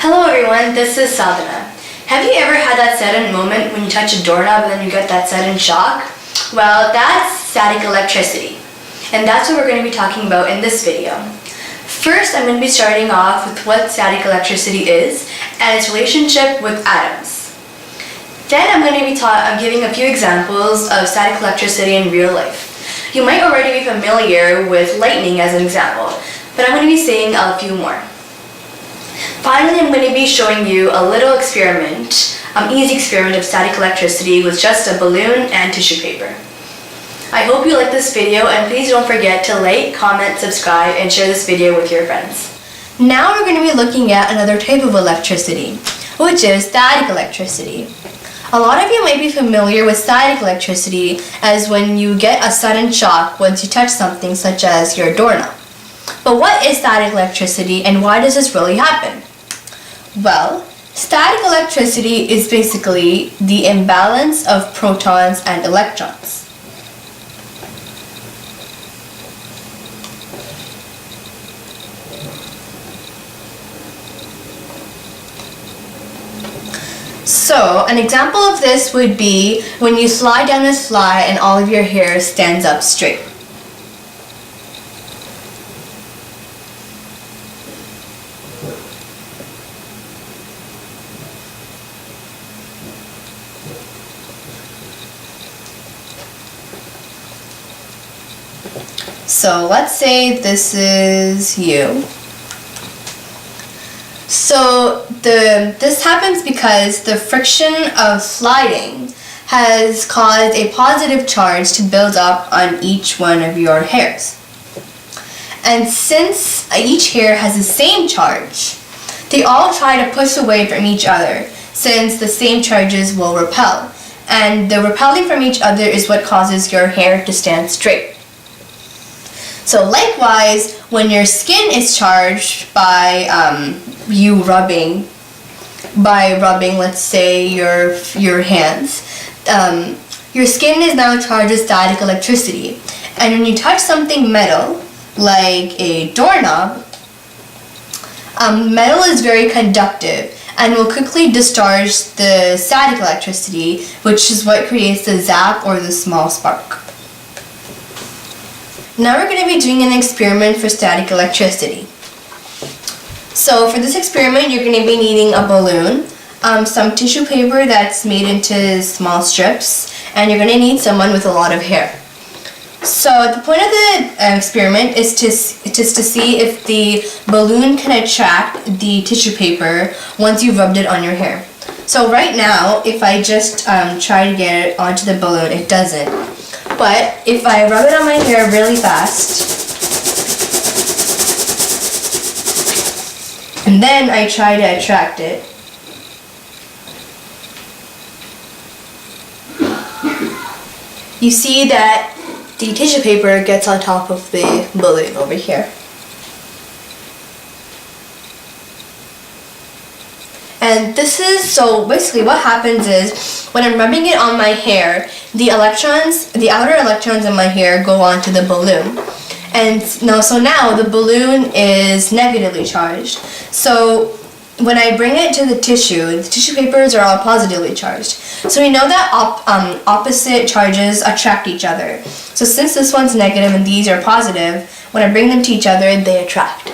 Hello everyone, this is Sadhana. Have you ever had that sudden moment when you touch a doorknob and then you get that sudden shock? Well, that's static electricity. And that's what we're going to be talking about in this video. First, I'm going to be starting off with what static electricity is and its relationship with atoms. Then I'm going to be giving a few examples of static electricity in real life. You might already be familiar with lightning as an example, but I'm going to be saying a few more. Finally, I'm going to be showing you a little experiment, easy experiment of static electricity with just a balloon and tissue paper. I hope you like this video, and please don't forget to like, comment, subscribe, and share this video with your friends. Now we're going to be looking at another type of electricity, which is static electricity. A lot of you might be familiar with static electricity as when you get a sudden shock once you touch something such as your doorknob. But what is static electricity and why does this really happen? Well, static electricity is basically the imbalance of protons and electrons. So, an example of this would be when you slide down a slide and all of your hair stands up straight. So let's say this is you. So this happens because the friction of sliding has caused a positive charge to build up on each one of your hairs. And since each hair has the same charge, they all try to push away from each other since the same charges will repel. And the repelling from each other is what causes your hair to stand straight. So likewise, when your skin is charged by rubbing, let's say, your hands, your skin is now charged with static electricity. And when you touch something metal, like a doorknob, metal is very conductive and will quickly discharge the static electricity, which is what creates the zap or the small spark. Now we're going to be doing an experiment for static electricity. So for this experiment, you're going to be needing a balloon, some tissue paper that's made into small strips, and you're going to need someone with a lot of hair. So the point of the experiment is to see if the balloon can attract the tissue paper once you've rubbed it on your hair. So right now, if I just try to get it onto the balloon, it doesn't. But if I rub it on my hair really fast, and then I try to attract it, you see that the tissue paper gets on top of the balloon over here. And so basically what happens is, when I'm rubbing it on my hair, the outer electrons in my hair go onto the balloon. And so now the balloon is negatively charged. So when I bring it to the tissue papers are all positively charged. So we know that opposite charges attract each other. So since this one's negative and these are positive, when I bring them to each other, they attract.